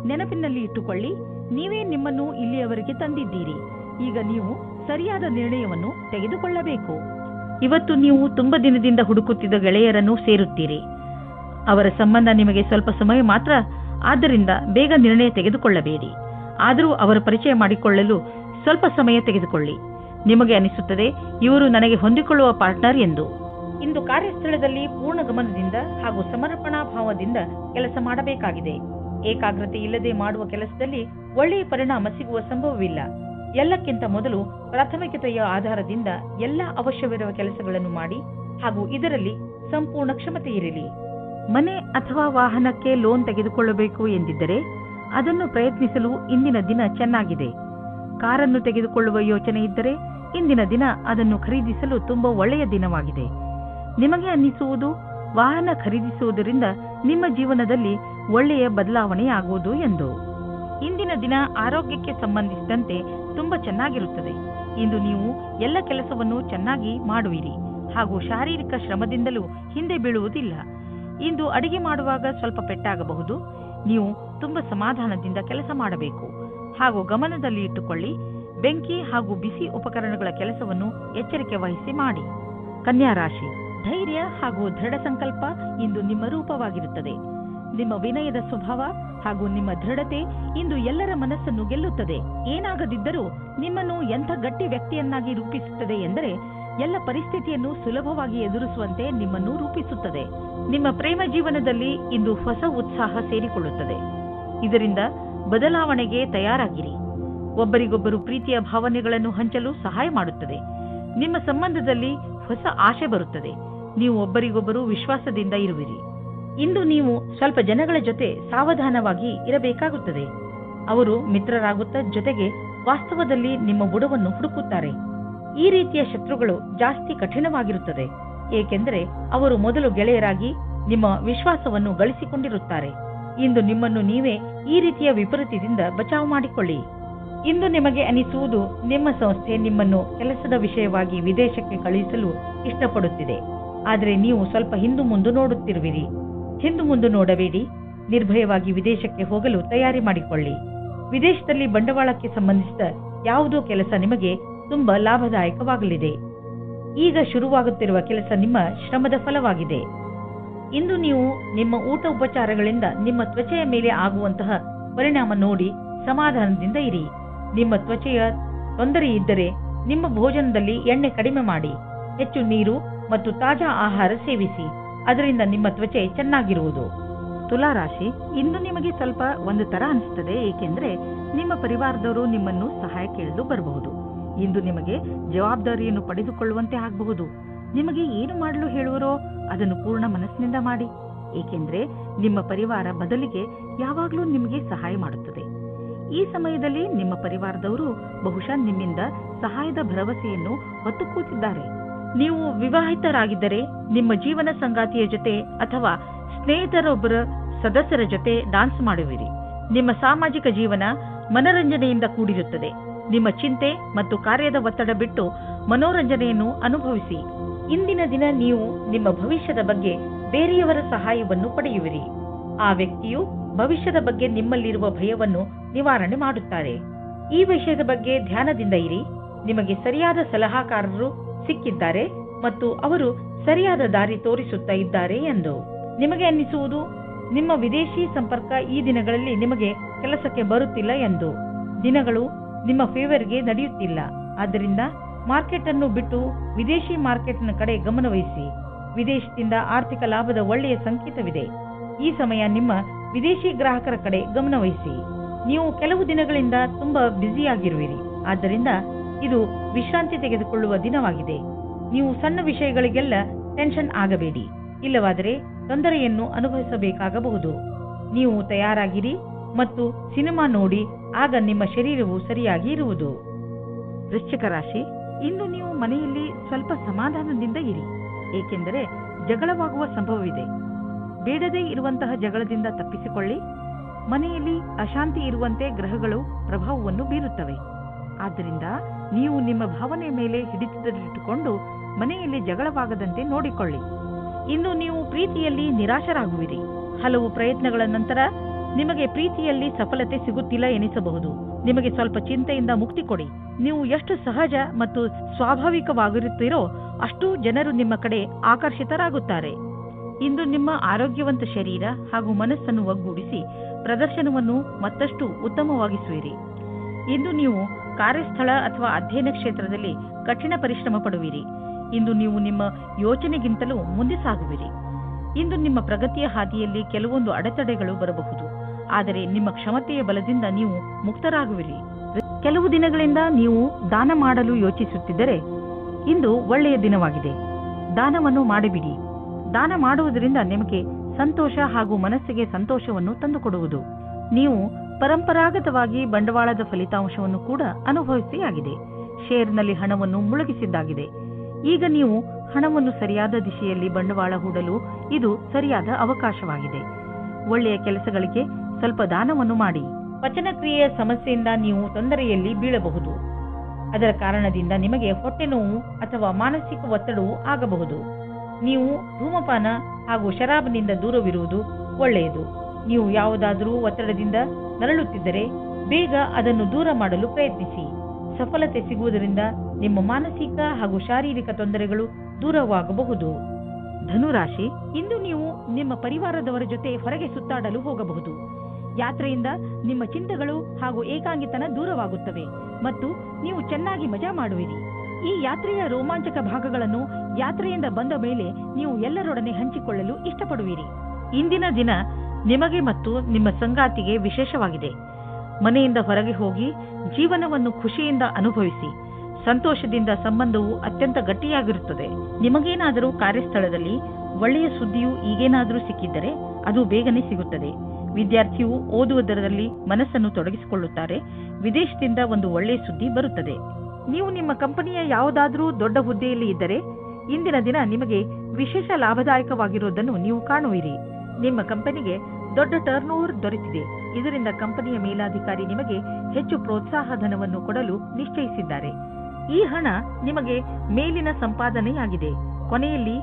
ನೆನಪಿನಲ್ಲಿ ಇಟ್ಟುಕೊಳ್ಳಿ, ನೀವೇ ನಿಮ್ಮನ್ನು ಇಲ್ಲಿಯವರೆಗೆ ತಂದಿದ್ದೀರಿ. ಈಗ ನೀವು ಸರಿಯಾದ ನಿರ್ಣಯವನ್ನು ತೆಗೆದುಕೊಳ್ಳಬೇಕು. ಇವತ್ತು ನೀವು ತುಂಬಾ ದಿನದಿಂದ ಹುಡುಕುತ್ತಿದ್ದ ಗೆಳೆಯರನ್ನು ಸೇರುತ್ತೀರಿ. ಅವರ ಸಂಬಂಧ ನಿಮಗೆ ಸ್ವಲ್ಪ ಸಮಯ ಮಾತ್ರ, ಆದ್ದರಿಂದ ಬೇಗ ನಿರ್ಣಯ ತೆಗೆದುಕೊಳ್ಳಬೇಡಿ. ಆದರೂ ಅವರ ಪರಿಚಯ ಮಾಡಿಕೊಳ್ಳಲು ಸ್ವಲ್ಪ ಸಮಯ ತೆಗೆದುಕೊಳ್ಳಿ. ನಿಮಗೆ ಅನಿಸುತ್ತದೆ ಇವರು ನನಗೆ ಹೊಂದಿಕೊಳ್ಳುವ ಪಾರ್ಟ್ನರ್ ಎಂದು. ಇಂದು ಕಾರ್ಯಸ್ಥಳದಲ್ಲಿ ಪೂರ್ಣ ಗಮನದಿಂದ ಹಾಗೂ ಸಮರ್ಪಣಾ ಭಾವದಿಂದ ಕೆಲಸ ಮಾಡಬೇಕಾಗಿದೆ. ಏಕಾಗ್ರತೆ ಇಲ್ಲದೆ ಮಾಡುವ ಕೆಲಸದಲ್ಲಿ ಒಳ್ಳೆಯ ಪರಿಣಾಮ ಸಿಗುವ ಸಂಭವವಿಲ್ಲ. ಎಲ್ಲಕ್ಕಿಂತ ಮೊದಲು ಪ್ರಾಥಮಿಕತೆಯ ಆಧಾರದಿಂದ ಎಲ್ಲ ಅವಶ್ಯವಿರುವ ಕೆಲಸಗಳನ್ನು ಮಾಡಿ ಹಾಗೂ ಇದರಲ್ಲಿ ಸಂಪೂರ್ಣ ಕ್ಷಮತೆ ಇರಲಿ. ಮನೆ ಅಥವಾ ವಾಹನಕ್ಕೆ ಲೋನ್ ತೆಗೆದುಕೊಳ್ಳಬೇಕು ಎಂದಿದ್ದರೆ ಅದನ್ನು ಪ್ರಯತ್ನಿಸಲು ಇಂದಿನ ದಿನ ಚೆನ್ನಾಗಿದೆ. ಕಾರನ್ನು ತೆಗೆದುಕೊಳ್ಳುವ ಯೋಚನೆ ಇದ್ದರೆ ಇಂದಿನ ದಿನ ಅದನ್ನು ಖರೀದಿಸಲು ತುಂಬಾ ಒಳ್ಳೆಯ ದಿನವಾಗಿದೆ. ನಿಮಗೆ ಅನ್ನಿಸುವುದು ವಾಹನ ಖರೀದಿಸುವುದರಿಂದ ನಿಮ್ಮ ಜೀವನದಲ್ಲಿ ಒಳ್ಳೆಯ ಬದಲಾವಣೆಯಾಗುವುದು ಎಂದು. ಇಂದಿನ ದಿನ ಆರೋಗ್ಯಕ್ಕೆ ಸಂಬಂಧಿಸಿದಂತೆ ತುಂಬಾ ಚೆನ್ನಾಗಿರುತ್ತದೆ. ಇಂದು ನೀವು ಎಲ್ಲ ಕೆಲಸವನ್ನು ಚೆನ್ನಾಗಿ ಮಾಡುವಿರಿ ಹಾಗೂ ಶಾರೀರಿಕ ಶ್ರಮದಿಂದಲೂ ಹಿಂದೆ ಬೀಳುವುದಿಲ್ಲ. ಇಂದು ಅಡಿಗೆ ಮಾಡುವಾಗ ಸ್ವಲ್ಪ ಪೆಟ್ಟಾಗಬಹುದು. ನೀವು ತುಂಬಾ ಸಮಾಧಾನದಿಂದ ಕೆಲಸ ಮಾಡಬೇಕು ಹಾಗೂ ಗಮನದಲ್ಲಿ ಇಟ್ಟುಕೊಳ್ಳಿ. ಬೆಂಕಿ ಹಾಗೂ ಬಿಸಿ ಉಪಕರಣಗಳ ಕೆಲಸವನ್ನು ಎಚ್ಚರಿಕೆ ವಹಿಸಿ ಮಾಡಿ. ಕನ್ಯಾ ರಾಶಿ, ಧೈರ್ಯ ಹಾಗೂ ದೃಢ ಸಂಕಲ್ಪ ಇಂದು ನಿಮ್ಮ ರೂಪವಾಗಿರುತ್ತದೆ. ನಿಮ್ಮ ವಿನಯದ ಸ್ವಭಾವ ಹಾಗೂ ನಿಮ್ಮ ದೃಢತೆ ಇಂದು ಎಲ್ಲರ ಮನಸ್ಸನ್ನು ಗೆಲ್ಲುತ್ತದೆ. ಏನಾಗದಿದ್ದರೂ ನಿಮ್ಮನ್ನು ಎಂಥ ಗಟ್ಟಿ ವ್ಯಕ್ತಿಯನ್ನಾಗಿ ರೂಪಿಸುತ್ತದೆ ಎಂದರೆ ಎಲ್ಲ ಪರಿಸ್ಥಿತಿಯನ್ನು ಸುಲಭವಾಗಿ ಎದುರಿಸುವಂತೆ ನಿಮ್ಮನ್ನು ರೂಪಿಸುತ್ತದೆ. ನಿಮ್ಮ ಪ್ರೇಮ ಜೀವನದಲ್ಲಿ ಇಂದು ಹೊಸ ಉತ್ಸಾಹ ಸೇರಿಕೊಳ್ಳುತ್ತದೆ. ಇದರಿಂದ ಬದಲಾವಣೆಗೆ ತಯಾರಾಗಿರಿ. ಒಬ್ಬರಿಗೊಬ್ಬರು ಪ್ರೀತಿಯ ಭಾವನೆಗಳನ್ನು ಹಂಚಲು ಸಹಾಯ ಮಾಡುತ್ತದೆ. ನಿಮ್ಮ ಸಂಬಂಧದಲ್ಲಿ ಹೊಸ ಆಶೆ ಬರುತ್ತದೆ. ನೀವು ಒಬ್ಬರಿಗೊಬ್ಬರು ವಿಶ್ವಾಸದಿಂದ ಇರುವಿರಿ. ಇಂದು ನೀವು ಸ್ವಲ್ಪ ಜನಗಳ ಜೊತೆ ಸಾವಧಾನವಾಗಿ ಇರಬೇಕಾಗುತ್ತದೆ. ಅವರು ಮಿತ್ರರಾಗುತ್ತಾ ಜೊತೆಗೆ ವಾಸ್ತವದಲ್ಲಿ ನಿಮ್ಮ ಬುಡವನ್ನು ಹುಡುಕುತ್ತಾರೆ. ಈ ರೀತಿಯ ಶತ್ರುಗಳು ಜಾಸ್ತಿ ಕಠಿಣವಾಗಿರುತ್ತದೆ, ಏಕೆಂದರೆ ಅವರು ಮೊದಲು ಗೆಳೆಯರಾಗಿ ನಿಮ್ಮ ವಿಶ್ವಾಸವನ್ನು ಗಳಿಸಿಕೊಂಡಿರುತ್ತಾರೆ. ಇಂದು ನಿಮ್ಮನ್ನು ನೀವೇ ಈ ರೀತಿಯ ವಿಪರೀತದಿಂದ ಬಚಾವು ಮಾಡಿಕೊಳ್ಳಿ. ಇಂದು ನಿಮಗೆ ಅನಿಸುವುದು ನಿಮ್ಮ ಸಂಸ್ಥೆ ನಿಮ್ಮನ್ನು ಕೆಲಸದ ವಿಷಯವಾಗಿ ವಿದೇಶಕ್ಕೆ ಕಳುಹಿಸಲು ಇಷ್ಟಪಡುತ್ತಿದೆ. ಆದರೆ ನೀವು ಸ್ವಲ್ಪ ಹಿಂದು ಮುಂದೆ ನೋಡುತ್ತಿರುವಿರಿ. ಹಿಂದು ಮುಂದೆ ನೋಡಬೇಡಿ. ನಿರ್ಭಯವಾಗಿ ವಿದೇಶಕ್ಕೆ ಹೋಗಲು ತಯಾರಿ ಮಾಡಿಕೊಳ್ಳಿ. ವಿದೇಶದಲ್ಲಿ ಬಂಡವಾಳಕ್ಕೆ ಸಂಬಂಧಿಸಿದ ಯಾವುದೋ ಕೆಲಸ ನಿಮಗೆ ತುಂಬಾ ಲಾಭದಾಯಕವಾಗಲಿದೆ. ಈಗ ಶುರುವಾಗುತ್ತಿರುವ ಕೆಲಸ ನಿಮ್ಮ ಶ್ರಮದ ಫಲವಾಗಿದೆ. ಇಂದು ನೀವು ನಿಮ್ಮ ಊಟ ಉಪಚಾರಗಳಿಂದ ನಿಮ್ಮ ತ್ವಚೆಯ ಮೇಲೆ ಆಗುವಂತಹ ಪರಿಣಾಮ ನೋಡಿ ಸಮಾಧಾನದಿಂದ ಇರಿ. ನಿಮ್ಮ ತ್ವಚೆಯ ತೊಂದರೆ ಇದ್ದರೆ ನಿಮ್ಮ ಭೋಜನದಲ್ಲಿ ಎಣ್ಣೆ ಕಡಿಮೆ ಮಾಡಿ. ಹೆಚ್ಚು ನೀರು ಮತ್ತು ತಾಜಾ ಆಹಾರ ಸೇವಿಸಿ. ಅದರಿಂದ ನಿಮ್ಮ ತ್ವಚೆ ಚೆನ್ನಾಗಿರುವುದು. ತುಲಾರಾಶಿ, ಇಂದು ನಿಮಗೆ ಸ್ವಲ್ಪ ಒಂದು ತರ ಅನಿಸುತ್ತದೆ, ಏಕೆಂದರೆ ನಿಮ್ಮ ಪರಿವಾರದವರು ನಿಮ್ಮನ್ನು ಸಹಾಯ ಕೇಳಲು ಬರಬಹುದು. ಇಂದು ನಿಮಗೆ ಜವಾಬ್ದಾರಿಯನ್ನು ಪಡೆದುಕೊಳ್ಳುವಂತೆ ಆಗಬಹುದು. ನಿಮಗೆ ಏನು ಮಾಡಲು ಹೇಳುವರೋ ಅದನ್ನು ಪೂರ್ಣ ಮನಸ್ಸಿನಿಂದ ಮಾಡಿ, ಏಕೆಂದರೆ ನಿಮ್ಮ ಪರಿವಾರ ಬದಲಿಗೆ ಯಾವಾಗಲೂ ನಿಮಗೆ ಸಹಾಯ ಮಾಡುತ್ತದೆ. ಈ ಸಮಯದಲ್ಲಿ ನಿಮ್ಮ ಪರಿವಾರದವರು ಬಹುಶಃ ನಿಮ್ಮಿಂದ ಸಹಾಯದ ಭರವಸೆಯನ್ನು ಹೊತ್ತು ಕೂತಿದ್ದಾರೆ. ನೀವು ವಿವಾಹಿತರಾಗಿದ್ದರೆ ನಿಮ್ಮ ಜೀವನ ಸಂಗಾತಿಯ ಜೊತೆ ಅಥವಾ ಸ್ನೇಹಿತರೊಬ್ಬರ ಸದಸ್ಯರ ಜೊತೆ ಡಾನ್ಸ್ ಮಾಡುವಿರಿ. ನಿಮ್ಮ ಸಾಮಾಜಿಕ ಜೀವನ ಮನರಂಜನೆಯಿಂದ ಕೂಡಿರುತ್ತದೆ. ನಿಮ್ಮ ಚಿಂತೆ ಮತ್ತು ಕಾರ್ಯದ ಒತ್ತಡ ಬಿಟ್ಟು ಮನೋರಂಜನೆಯನ್ನು ಅನುಭವಿಸಿ. ಇಂದಿನ ದಿನ ನೀವು ನಿಮ್ಮ ಭವಿಷ್ಯದ ಬಗ್ಗೆ ಬೇರೆಯವರ ಸಹಾಯವನ್ನು ಪಡೆಯುವಿರಿ. ಆ ವ್ಯಕ್ತಿಯು ಭವಿಷ್ಯದ ಬಗ್ಗೆ ನಿಮ್ಮಲ್ಲಿರುವ ಭಯವನ್ನು ನಿವಾರಣೆ ಮಾಡುತ್ತಾರೆ. ಈ ವಿಷಯದ ಬಗ್ಗೆ ಧ್ಯಾನದಿಂದ ಇರಿ. ನಿಮಗೆ ಸರಿಯಾದ ಸಲಹಾಕಾರರು ಸಿಕ್ಕಿದ್ದಾರೆ ಮತ್ತು ಅವರು ಸರಿಯಾದ ದಾರಿ ತೋರಿಸುತ್ತಾ ಇದ್ದಾರೆ ಎಂದು ನಿಮಗೆ ಅನ್ನಿಸುವುದು. ನಿಮ್ಮ ವಿದೇಶಿ ಸಂಪರ್ಕ ಈ ದಿನಗಳಲ್ಲಿ ನಿಮಗೆ ಕೆಲಸಕ್ಕೆ ಬರುತ್ತಿಲ್ಲ ಎಂದು. ದಿನಗಳು ನಿಮ್ಮ ಫೇವರ್ಗೆ ನಡೆಯುತ್ತಿಲ್ಲ. ಆದ್ದರಿಂದ ಮಾರ್ಕೆಟ್ ಅನ್ನು ಬಿಟ್ಟು ವಿದೇಶಿ ಮಾರ್ಕೆಟ್ನ ಕಡೆ ಗಮನವಹಿಸಿ. ವಿದೇಶದಿಂದ ಆರ್ಥಿಕ ಲಾಭದ ಒಳ್ಳೆಯ ಸಂಕೇತವಿದೆ. ಈ ಸಮಯ ನಿಮ್ಮ ವಿದೇಶಿ ಗ್ರಾಹಕರ ಕಡೆ ಗಮನವಹಿಸಿ. ನೀವು ಕೆಲವು ದಿನಗಳಿಂದ ತುಂಬಾ ಬ್ಯುಸಿಯಾಗಿರುವಿರಿ. ಆದ್ದರಿಂದ ಇದು ವಿಶ್ರಾಂತಿ ತೆಗೆದುಕೊಳ್ಳುವ ದಿನವಾಗಿದೆ. ನೀವು ಸಣ್ಣ ವಿಷಯಗಳಿಗೆಲ್ಲ ಟೆನ್ಷನ್ ಆಗಬೇಡಿ, ಇಲ್ಲವಾದರೆ ತೊಂದರೆಯನ್ನು ಅನುಭವಿಸಬೇಕಾಗಬಹುದು. ನೀವು ತಯಾರಾಗಿರಿ ಮತ್ತು ಸಿನಿಮಾ ನೋಡಿ, ಆಗ ನಿಮ್ಮ ಶರೀರವು ಸರಿಯಾಗಿ ಇರುವುದು. ವೃಶ್ಚಿಕ ರಾಶಿ, ಇಂದು ನೀವು ಮನೆಯಲ್ಲಿ ಸ್ವಲ್ಪ ಸಮಾಧಾನದಿಂದ ಇರಿ, ಏಕೆಂದರೆ ಜಗಳವಾಗುವ ಸಂಭವವಿದೆ. ಬೇಡದೇ ಇರುವಂತಹ ಜಗಳದಿಂದ ತಪ್ಪಿಸಿಕೊಳ್ಳಿ. ಮನೆಯಲ್ಲಿ ಅಶಾಂತಿ ಇರುವಂತೆ ಗ್ರಹಗಳು ಪ್ರಭಾವವನ್ನು ಬೀರುತ್ತವೆ. ಆದ್ದರಿಂದ ನೀವು ನಿಮ್ಮ ಭಾವನೆಯ ಮೇಲೆ ಹಿಡಿತದಲ್ಲಿಟ್ಟುಕೊಂಡು ಮನೆಯಲ್ಲಿ ಜಗಳವಾಗದಂತೆ ನೋಡಿಕೊಳ್ಳಿ. ಇಂದು ನೀವು ಪ್ರೀತಿಯಲ್ಲಿ ನಿರಾಶರಾಗುವಿರಿ. ಹಲವು ಪ್ರಯತ್ನಗಳ ನಂತರ ನಿಮಗೆ ಪ್ರೀತಿಯಲ್ಲಿ ಸಫಲತೆ ಸಿಗುತ್ತಿಲ್ಲ ಎನಿಸಬಹುದು. ನಿಮಗೆ ಸ್ವಲ್ಪ ಚಿಂತೆಯಿಂದ ಮುಕ್ತಿ ಕೊಡಿ. ನೀವು ಎಷ್ಟು ಸಹಜ ಮತ್ತು ಸ್ವಾಭಾವಿಕವಾಗಿರುತ್ತೀರೋ ಅಷ್ಟು ಜನರು ನಿಮ್ಮ ಕಡೆ ಆಕರ್ಷಿತರಾಗುತ್ತಾರೆ. ಇಂದು ನಿಮ್ಮ ಆರೋಗ್ಯವಂತ ಶರೀರ ಹಾಗೂ ಮನಸ್ಸನ್ನು ಒಗ್ಗೂಡಿಸಿ ಪ್ರದರ್ಶನವನ್ನು ಮತ್ತಷ್ಟು ಉತ್ತಮವಾಗಿಸುವಿರಿ. ಇಂದು ನೀವು ಕಾರ್ಯಸ್ಥಳ ಅಥವಾ ಅಧ್ಯಯನ ಕ್ಷೇತ್ರದಲ್ಲಿ ಕಠಿಣ ಪರಿಶ್ರಮ ಪಡುವಿರಿ. ಇಂದು ನೀವು ನಿಮ್ಮ ಯೋಚನೆಗಿಂತಲೂ ಮುಂದೆ ಸಾಗುವಿರಿ. ಇಂದು ನಿಮ್ಮ ಪ್ರಗತಿಯ ಹಾದಿಯಲ್ಲಿ ಕೆಲವೊಂದು ಅಡೆತಡೆಗಳು ಬರಬಹುದು, ಆದರೆ ನಿಮ್ಮ ಕ್ಷಮತೆಯ ಬಲದಿಂದ ನೀವು ಮುಕ್ತರಾಗುವಿರಿ. ಕೆಲವು ದಿನಗಳಿಂದ ನೀವು ದಾನ ಮಾಡಲು ಯೋಚಿಸುತ್ತಿದ್ದರೆ ಇಂದು ಒಳ್ಳೆಯ ದಿನವಾಗಿದೆ. ದಾನವನ್ನು ಮಾಡಿಬಿಡಿ. ದಾನ ಮಾಡುವುದರಿಂದ ನಿಮಗೆ ಸಂತೋಷ ಹಾಗೂ ಮನಸ್ಸಿಗೆ ಸಂತೋಷವನ್ನು ತಂದುಕೊಡುವುದು. ನೀವು ಪರಂಪರಾಗತವಾಗಿ ಬಂಡವಾಳದ ಫಲಿತಾಂಶವನ್ನು ಕೂಡ ಅನುಭವಿಸಿಯಾಗಿದೆ. ಶೇರ್ನಲ್ಲಿ ಹಣವನ್ನು ಮುಳುಗಿಸಿದ್ದಾಗಿದೆ. ಈಗ ನೀವು ಹಣವನ್ನು ಸರಿಯಾದ ದಿಶೆಯಲ್ಲಿ ಬಂಡವಾಳ ಹೂಡಲು ಇದು ಸರಿಯಾದ ಅವಕಾಶವಾಗಿದೆ. ಒಳ್ಳೆಯ ಕೆಲಸಗಳಿಗೆ ಸ್ವಲ್ಪ ದಾನವನ್ನು ಮಾಡಿ. ಪಚನಕ್ರಿಯೆಯ ಸಮಸ್ಯೆಯಿಂದ ನೀವು ತೊಂದರೆಯಲ್ಲಿ ಬೀಳಬಹುದು. ಅದರ ಕಾರಣದಿಂದ ನಿಮಗೆ ಹೊಟ್ಟೆ ನೋವು ಅಥವಾ ಮಾನಸಿಕ ಒತ್ತಡವೂ ಆಗಬಹುದು. ನೀವು ಧೂಮಪಾನ ಹಾಗೂ ಶರಾಬ್ನಿಂದ ದೂರವಿರುವುದು ಒಳ್ಳೆಯದು. ನೀವು ಯಾವುದಾದರೂ ಒತ್ತಡದಿಂದ ನರಳುತ್ತಿದ್ದರೆ ಬೇಗ ಅದನ್ನು ದೂರ ಮಾಡಲು ಪ್ರಯತ್ನಿಸಿ. ಸಫಲತೆ ಸಿಗುವುದರಿಂದ ನಿಮ್ಮ ಮಾನಸಿಕ ಹಾಗೂ ಶಾರೀರಿಕ ತೊಂದರೆಗಳು ದೂರವಾಗಬಹುದು. ಧನುರಾಶಿ, ಇಂದು ನೀವು ನಿಮ್ಮ ಪರಿವಾರದವರ ಜೊತೆ ಹೊರಗೆ ಸುತ್ತಾಡಲು ಹೋಗಬಹುದು. ಯಾತ್ರೆಯಿಂದ ನಿಮ್ಮ ಚಿಂತೆಗಳು ಹಾಗೂ ಏಕಾಂಗಿತನ ದೂರವಾಗುತ್ತವೆ ಮತ್ತು ನೀವು ಚೆನ್ನಾಗಿ ಮಜಾ ಮಾಡುವಿರಿ. ಈ ಯಾತ್ರೆಯ ರೋಮಾಂಚಕ ಭಾಗಗಳನ್ನು ಯಾತ್ರೆಯಿಂದ ಬಂದ ಮೇಲೆ ನೀವು ಎಲ್ಲರೊಡನೆ ಹಂಚಿಕೊಳ್ಳಲು ಇಷ್ಟಪಡುವಿರಿ. ಇಂದಿನ ದಿನ ನಿಮಗೆ ಮತ್ತು ನಿಮ್ಮ ಸಂಗಾತಿಗೆ ವಿಶೇಷವಾಗಿದೆ. ಮನೆಯಿಂದ ಹೊರಗೆ ಹೋಗಿ ಜೀವನವನ್ನು ಖುಷಿಯಿಂದ ಅನುಭವಿಸಿ. ಸಂತೋಷದಿಂದ ಸಂಬಂಧವು ಅತ್ಯಂತ ಗಟ್ಟಿಯಾಗಿರುತ್ತದೆ. ನಿಮಗೇನಾದರೂ ಕಾರ್ಯಸ್ಥಳದಲ್ಲಿ ಒಳ್ಳೆಯ ಸುದ್ದಿಯು ಈಗೇನಾದರೂ ಸಿಕ್ಕಿದ್ದರೆ ಅದು ಬೇಗನೆ ಸಿಗುತ್ತದೆ. ವಿದ್ಯಾರ್ಥಿಯು ಓದುವುದರಲ್ಲಿ ಮನಸ್ಸನ್ನು ತೊಡಗಿಸಿಕೊಳ್ಳುತ್ತಾರೆ. ವಿದೇಶದಿಂದ ಒಂದು ಒಳ್ಳೆಯ ಸುದ್ದಿ ಬರುತ್ತದೆ. ನೀವು ನಿಮ್ಮ ಕಂಪನಿಯ ಯಾವುದಾದರೂ ದೊಡ್ಡ ಹುದ್ದೆಯಲ್ಲಿ ಇದ್ದರೆ ಇಂದಿನ ದಿನ ನಿಮಗೆ ವಿಶೇಷ ಲಾಭದಾಯಕವಾಗಿರುವುದನ್ನು ನೀವು ಕಾಣುವಿರಿ. ನಿಮ್ಮ ಕಂಪನಿಗೆ ದೊಡ್ಡ ಟರ್ನ್ ಓವರ್ ದೊರೆತಿದೆ. ಇದರಿಂದ ಕಂಪನಿಯ ಮೇಲಾಧಿಕಾರಿ ನಿಮಗೆ ಹೆಚ್ಚು ಪ್ರೋತ್ಸಾಹ ಧನವನ್ನು ಕೊಡಲು ನಿಶ್ಚಯಿಸಿದ್ದಾರೆ. ಈ ಹಣ ನಿಮಗೆ ಮೇಲಿನ ಸಂಪಾದನೆಯಾಗಿದೆ. ಕೊನೆಯಲ್ಲಿ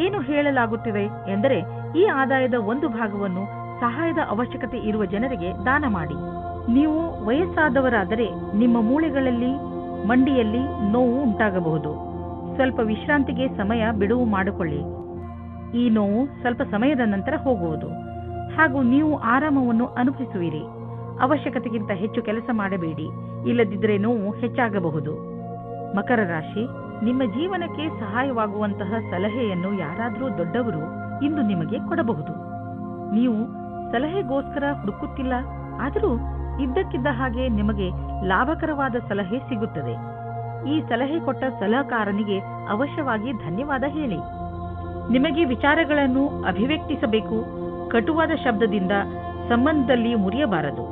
ಏನು ಹೇಳಲಾಗುತ್ತಿದೆ ಎಂದರೆ ಈ ಆದಾಯದ ಒಂದು ಭಾಗವನ್ನು ಸಹಾಯದ ಅವಶ್ಯಕತೆ ಇರುವ ಜನರಿಗೆ ದಾನ ಮಾಡಿ. ನೀವು ವಯಸ್ಸಾದವರಾದರೆ ನಿಮ್ಮ ಮೂಳೆಗಳಲ್ಲಿ ಮಂಡಿಯಲ್ಲಿ ನೋವು ಉಂಟಾಗಬಹುದು. ಸ್ವಲ್ಪ ವಿಶ್ರಾಂತಿಗೆ ಸಮಯ ಬಿಡುವು ಮಾಡಿಕೊಳ್ಳಿ. ಈ ನೋವು ಸ್ವಲ್ಪ ಸಮಯದ ನಂತರ ಹೋಗುವುದು ಹಾಗೂ ನೀವು ಆರಾಮವನ್ನು ಅನುಭವಿಸುವಿರಿ. ಅವಶ್ಯಕತೆಗಿಂತ ಹೆಚ್ಚು ಕೆಲಸ ಮಾಡಬೇಡಿ, ಇಲ್ಲದಿದ್ದರೆ ನೋವು ಹೆಚ್ಚಾಗಬಹುದು. ಮಕರ ರಾಶಿ, ನಿಮ್ಮ ಜೀವನಕ್ಕೆ ಸಹಾಯವಾಗುವಂತಹ ಸಲಹೆಯನ್ನು ಯಾರಾದರೂ ದೊಡ್ಡವರು ಇಂದು ನಿಮಗೆ ಕೊಡಬಹುದು. ನೀವು ಸಲಹೆಗೋಸ್ಕರ ಹುಡುಕುತ್ತಿಲ್ಲ, ಆದರೂ ಇದ್ದಕ್ಕಿದ್ದ ಹಾಗೆ ನಿಮಗೆ ಲಾಭಕರವಾದ ಸಲಹೆ ಸಿಗುತ್ತದೆ. ಈ ಸಲಹೆ ಕೊಟ್ಟ ಸಲಹೆಗಾರನಿಗೆ ಅವಶ್ಯವಾಗಿ ಧನ್ಯವಾದ ಹೇಳಿ. ನಿಮಗೆ ವಿಚಾರಗಳನ್ನು ಅಭಿವ್ಯಕ್ತಿಸಬೇಕು. ಕಟುವಾದ ಶಬ್ದದಿಂದ ಸಂಬಂಧದಲ್ಲಿ ಮುರಿಯಬಾರದು.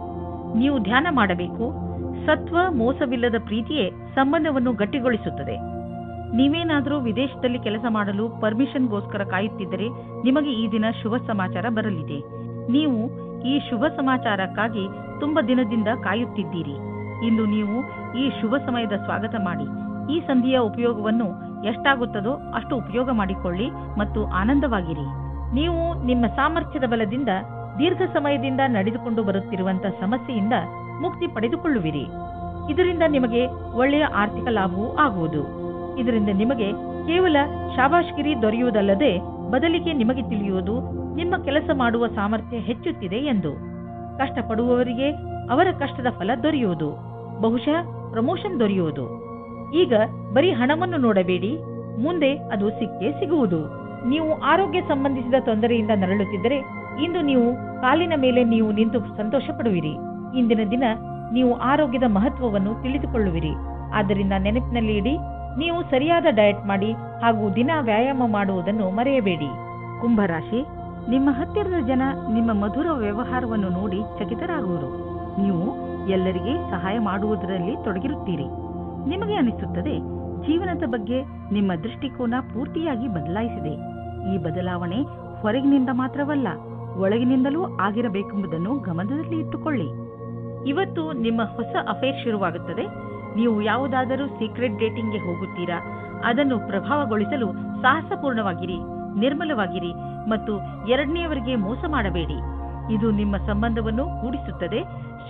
ನೀವು ಧ್ಯಾನ ಮಾಡಬೇಕು. ಸತ್ವ ಮೋಸವಿಲ್ಲದ ಪ್ರೀತಿಯೇ ಸಂಬಂಧವನ್ನು ಗಟ್ಟಿಗೊಳಿಸುತ್ತದೆ. ನೀವೇನಾದರೂ ವಿದೇಶದಲ್ಲಿ ಕೆಲಸ ಮಾಡಲು ಪರ್ಮಿಷನ್ಗೋಸ್ಕರ ಕಾಯುತ್ತಿದ್ದರೆ ನಿಮಗೆ ಈ ದಿನ ಶುಭ ಸಮಾಚಾರ ಬರಲಿದೆ. ನೀವು ಈ ಶುಭ ಸಮಾಚಾರಕ್ಕಾಗಿ ತುಂಬ ದಿನದಿಂದ ಕಾಯುತ್ತಿದ್ದೀರಿ. ಇಂದು ನೀವು ಈ ಶುಭ ಸಮಯದ ಸ್ವಾಗತ ಮಾಡಿ. ಈ ಸಂಧಿಯ ಉಪಯೋಗವನ್ನು ಎಷ್ಟಾಗುತ್ತದೋ ಅಷ್ಟು ಉಪಯೋಗ ಮಾಡಿಕೊಳ್ಳಿ ಮತ್ತು ಆನಂದವಾಗಿರಿ. ನೀವು ನಿಮ್ಮ ಸಾಮರ್ಥ್ಯದ ಬಲದಿಂದ ದೀರ್ಘ ಸಮಯದಿಂದ ನಡೆದುಕೊಂಡು ಬರುತ್ತಿರುವಂತಹ ಸಮಸ್ಯೆಯಿಂದ ಮುಕ್ತಿ ಪಡೆದುಕೊಳ್ಳುವಿರಿ. ಇದರಿಂದ ನಿಮಗೆ ಒಳ್ಳೆಯ ಆರ್ಥಿಕ ಲಾಭವೂ ಆಗುವುದು. ಇದರಿಂದ ನಿಮಗೆ ಕೇವಲ ಶಾಬಾಷ್ಗಿರಿ ದೊರೆಯುವುದಲ್ಲದೆ ಬದಲಿಗೆ ನಿಮಗೆ ತಿಳಿಯುವುದು ನಿಮ್ಮ ಕೆಲಸ ಮಾಡುವ ಸಾಮರ್ಥ್ಯ ಹೆಚ್ಚುತ್ತಿದೆ ಎಂದು. ಕಷ್ಟಪಡುವವರಿಗೆ ಅವರ ಕಷ್ಟದ ಫಲ ದೊರೆಯುವುದು. ಬಹುಶಃ ಪ್ರಮೋಷನ್ ದೊರೆಯುವುದು. ಈಗ ಬರೀ ಹಣವನ್ನು ನೋಡಬೇಡಿ, ಮುಂದೆ ಅದು ಸಿಕ್ಕೇ ಸಿಗುವುದು. ನೀವು ಆರೋಗ್ಯ ಸಂಬಂಧಿಸಿದ ತೊಂದರೆಯಿಂದ ನರಳುತ್ತಿದ್ದರೆ ಇಂದು ನೀವು ಕಾಲಿನ ಮೇಲೆ ನೀವು ನಿಂತು ಸಂತೋಷ ಪಡುವಿರಿ. ಇಂದಿನ ದಿನ ನೀವು ಆರೋಗ್ಯದ ಮಹತ್ವವನ್ನು ತಿಳಿದುಕೊಳ್ಳುವಿರಿ. ಆದ್ದರಿಂದ ನೆನಪಿನಲ್ಲಿ ಇಡಿ, ನೀವು ಸರಿಯಾದ ಡಯಟ್ ಮಾಡಿ ಹಾಗೂ ದಿನ ವ್ಯಾಯಾಮ ಮಾಡುವುದನ್ನು ಮರೆಯಬೇಡಿ. ಕುಂಭರಾಶಿ, ನಿಮ್ಮ ಹತ್ತಿರದ ಜನ ನಿಮ್ಮ ಮಧುರ ವ್ಯವಹಾರವನ್ನು ನೋಡಿ ಚಕಿತರಾಗುವರು. ನೀವು ಎಲ್ಲರಿಗೆ ಸಹಾಯ ಮಾಡುವುದರಲ್ಲಿ ತೊಡಗಿರುತ್ತೀರಿ. ನಿಮಗೆ ಅನಿಸುತ್ತದೆ ಜೀವನದ ಬಗ್ಗೆ ನಿಮ್ಮ ದೃಷ್ಟಿಕೋನ ಪೂರ್ತಿಯಾಗಿ ಬದಲಾಯಿಸಿದೆ. ಈ ಬದಲಾವಣೆ ಹೊರಗಿನಿಂದ ಮಾತ್ರವಲ್ಲ, ಒಳಗಿನಿಂದಲೂ ಆಗಿರಬೇಕೆಂಬುದನ್ನು ಗಮನದಲ್ಲಿ ಇಟ್ಟುಕೊಳ್ಳಿ. ಇವತ್ತು ನಿಮ್ಮ ಹೊಸ ಅಫೇರ್ ಶುರುವಾಗುತ್ತದೆ. ನೀವು ಯಾವುದಾದರೂ ಸೀಕ್ರೆಟ್ ಡೇಟಿಂಗ್ಗೆ ಹೋಗುತ್ತೀರಾ? ಅದನ್ನು ಪ್ರಭಾವಗೊಳಿಸಲು ಸಾಹಸಪೂರ್ಣವಾಗಿರಿ, ನಿರ್ಮಲವಾಗಿರಿ ಮತ್ತು ಎರಡನೆಯವರಿಗೆ ಮೋಸ ಮಾಡಬೇಡಿ. ಇದು ನಿಮ್ಮ ಸಂಬಂಧವನ್ನು ಕೂಡಿಸುತ್ತದೆ.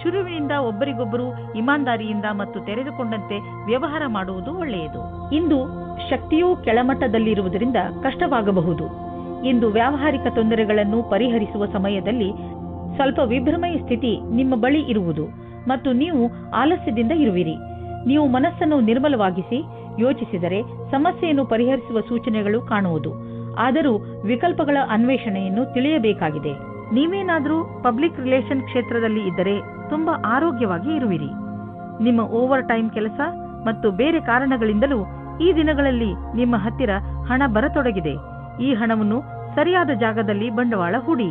ಶುರುವಿನಿಂದ ಒಬ್ಬರಿಗೊಬ್ಬರು ಇಮಾನ್ದಾರಿಯಿಂದ ಮತ್ತು ತೆರೆದುಕೊಂಡಂತೆ ವ್ಯವಹಾರ ಮಾಡುವುದು ಒಳ್ಳೆಯದು. ಇಂದು ಶಕ್ತಿಯೂ ಕೆಳಮಟ್ಟದಲ್ಲಿರುವುದರಿಂದ ಕಷ್ಟವಾಗಬಹುದು. ಇಂದು ವ್ಯಾವಹಾರಿಕ ತೊಂದರೆಗಳನ್ನು ಪರಿಹರಿಸುವ ಸಮಯದಲ್ಲಿ ಸ್ವಲ್ಪ ವಿಭ್ರಮೆಯ ಸ್ಥಿತಿ ನಿಮ್ಮ ಬಳಿ ಇರುವುದು ಮತ್ತು ನೀವು ಆಲಸ್ಯದಿಂದ ಇರುವಿರಿ. ನೀವು ಮನಸ್ಸನ್ನು ನಿರ್ಮಲವಾಗಿಸಿ ಯೋಚಿಸಿದರೆ ಸಮಸ್ಯೆಯನ್ನು ಪರಿಹರಿಸುವ ಸೂಚನೆಗಳು ಕಾಣುವುದು. ಆದರೂ ವಿಕಲ್ಪಗಳ ಅನ್ವೇಷಣೆಯನ್ನು ತಿಳಿಯಬೇಕಾಗಿದೆ. ನೀವೇನಾದರೂ ಪಬ್ಲಿಕ್ ರಿಲೇಷನ್ ಕ್ಷೇತ್ರದಲ್ಲಿ ಇದ್ದರೆ ತುಂಬಾ ಆರೋಗ್ಯವಾಗಿ ಇರುವಿರಿ. ನಿಮ್ಮ ಓವರ್ ಟೈಮ್ ಕೆಲಸ ಮತ್ತು ಬೇರೆ ಕಾರಣಗಳಿಂದಲೂ ಈ ದಿನಗಳಲ್ಲಿ ನಿಮ್ಮ ಹತ್ತಿರ ಹಣ ಬರತೊಡಗಿದೆ. ಈ ಹಣವನ್ನು ಸರಿಯಾದ ಜಾಗದಲ್ಲಿ ಬಂಡವಾಳ ಹೂಡಿ.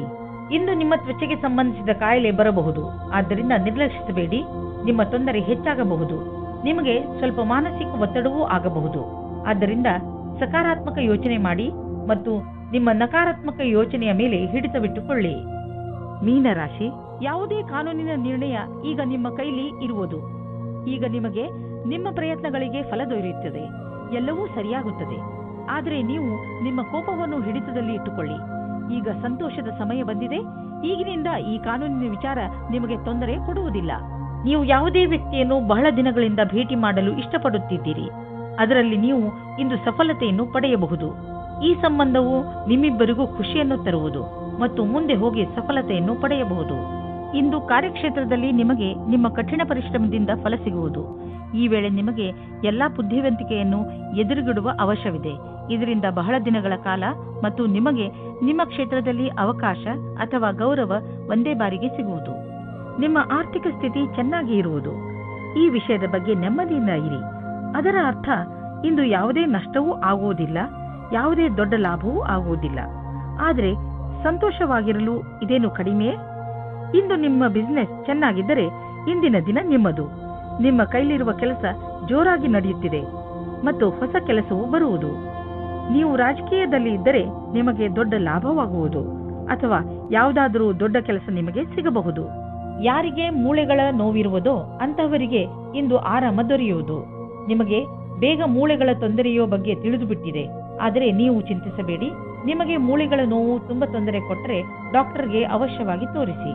ಇಂದು ನಿಮ್ಮ ತ್ವಚೆಗೆ ಸಂಬಂಧಿಸಿದ ಕಾಯಿಲೆ ಬರಬಹುದು. ಆದ್ದರಿಂದ ನಿರ್ಲಕ್ಷಿಸಬೇಡಿ. ನಿಮ್ಮ ತೊಂದರೆ ಹೆಚ್ಚಾಗಬಹುದು. ನಿಮಗೆ ಸ್ವಲ್ಪ ಮಾನಸಿಕ ಒತ್ತಡವೂ ಆಗಬಹುದು. ಆದ್ದರಿಂದ ಸಕಾರಾತ್ಮಕ ಯೋಚನೆ ಮಾಡಿ ಮತ್ತು ನಿಮ್ಮ ನಕಾರಾತ್ಮಕ ಯೋಚನೆಯ ಮೇಲೆ ಹಿಡಿತವಿಟ್ಟುಕೊಳ್ಳಿ. ಮೀನರಾಶಿ, ಯಾವುದೇ ಕಾನೂನಿನ ನಿರ್ಣಯ ಈಗ ನಿಮ್ಮ ಕೈಲಿ ಇರುವುದು. ಈಗ ನಿಮಗೆ ನಿಮ್ಮ ಪ್ರಯತ್ನಗಳಿಗೆ ಫಲ ದೊರೆಯುತ್ತದೆ. ಎಲ್ಲವೂ ಸರಿಯಾಗುತ್ತದೆ. ಆದರೆ ನೀವು ನಿಮ್ಮ ಕೋಪವನ್ನು ಹಿಡಿತದಲ್ಲಿ ಇಟ್ಟುಕೊಳ್ಳಿ. ಈಗ ಸಂತೋಷದ ಸಮಯ ಬಂದಿದೆ. ಈಗಿನಿಂದ ಈ ಕಾನೂನಿನ ವಿಚಾರ ನಿಮಗೆ ತೊಂದರೆ ಕೊಡುವುದಿಲ್ಲ. ನೀವು ಯಾವುದೇ ವ್ಯಕ್ತಿಯನ್ನು ಬಹಳ ದಿನಗಳಿಂದ ಭೇಟಿ ಮಾಡಲು ಇಷ್ಟಪಡುತ್ತಿದ್ದೀರಿ. ಅದರಲ್ಲಿ ನೀವು ಇಂದು ಸಫಲತೆಯನ್ನು ಪಡೆಯಬಹುದು. ಈ ಸಂಬಂಧವು ನಿಮ್ಮಿಬ್ಬರಿಗೂ ಖುಷಿಯನ್ನು ತರುವುದು ಮತ್ತು ಮುಂದೆ ಹೋಗಿ ಸಫಲತೆಯನ್ನು ಪಡೆಯಬಹುದು. ಇಂದು ಕಾರ್ಯಕ್ಷೇತ್ರದಲ್ಲಿ ನಿಮಗೆ ನಿಮ್ಮ ಕಠಿಣ ಪರಿಶ್ರಮದಿಂದ ಫಲ ಸಿಗುವುದು. ಈ ವೇಳೆ ನಿಮಗೆ ಎಲ್ಲಾ ಬುದ್ಧಿವಂತಿಕೆಯನ್ನು ಎದುರುಗಿಡುವ ಅವಶ್ಯವಿದೆ. ಇದರಿಂದ ಬಹಳ ದಿನಗಳ ಕಾಲ ಮತ್ತು ನಿಮಗೆ ನಿಮ್ಮ ಕ್ಷೇತ್ರದಲ್ಲಿ ಅವಕಾಶ ಅಥವಾ ಗೌರವ ಒಂದೇ ಬಾರಿಗೆ ಸಿಗುವುದು. ನಿಮ್ಮ ಆರ್ಥಿಕ ಸ್ಥಿತಿ ಚೆನ್ನಾಗಿ ಇರುವುದು. ಈ ವಿಷಯದ ಬಗ್ಗೆ ನೆಮ್ಮದಿಯಿಂದ ಇರಿ. ಅದರ ಅರ್ಥ ಇಂದು ಯಾವುದೇ ನಷ್ಟವೂ ಆಗುವುದಿಲ್ಲ, ಯಾವುದೇ ದೊಡ್ಡ ಲಾಭವೂ ಆಗುವುದಿಲ್ಲ. ಆದರೆ ಸಂತೋಷವಾಗಿರಲು ಇದೇನು ಕಡಿಮೆ? ಇಂದು ನಿಮ್ಮ ಬಿಸಿನೆಸ್ ಚೆನ್ನಾಗಿದ್ದರೆ ಇಂದಿನ ದಿನ ನಿಮ್ಮದು. ನಿಮ್ಮ ಕೈಲಿರುವ ಕೆಲಸ ಜೋರಾಗಿ ನಡೆಯುತ್ತಿದೆ ಮತ್ತು ಹೊಸ ಕೆಲಸವೂ ಬರುವುದು. ನೀವು ರಾಜಕೀಯದಲ್ಲಿ ಇದ್ದರೆ ನಿಮಗೆ ದೊಡ್ಡ ಲಾಭವಾಗುವುದು ಅಥವಾ ಯಾವುದಾದರೂ ದೊಡ್ಡ ಕೆಲಸ ನಿಮಗೆ ಸಿಗಬಹುದು. ಯಾರಿಗೆ ಮೂಳೆಗಳ ನೋವಿರುವುದೋ ಅಂತಹವರಿಗೆ ಇಂದು ಆರಾಮ ದೊರೆಯುವುದು. ನಿಮಗೆ ಬೇಗ ಮೂಳೆಗಳ ತೊಂದರೆಯೋ ಬಗ್ಗೆ ತಿಳಿದು ಬಿಟ್ಟಿದೆ. ಆದರೆ ನೀವು ಚಿಂತಿಸಬೇಡಿ. ನಿಮಗೆ ಮೂಳೆಗಳ ನೋವು ತುಂಬಾ ತೊಂದರೆ ಕೊಟ್ಟರೆ ಡಾಕ್ಟರ್ಗೆ ಅವಶ್ಯವಾಗಿ ತೋರಿಸಿ.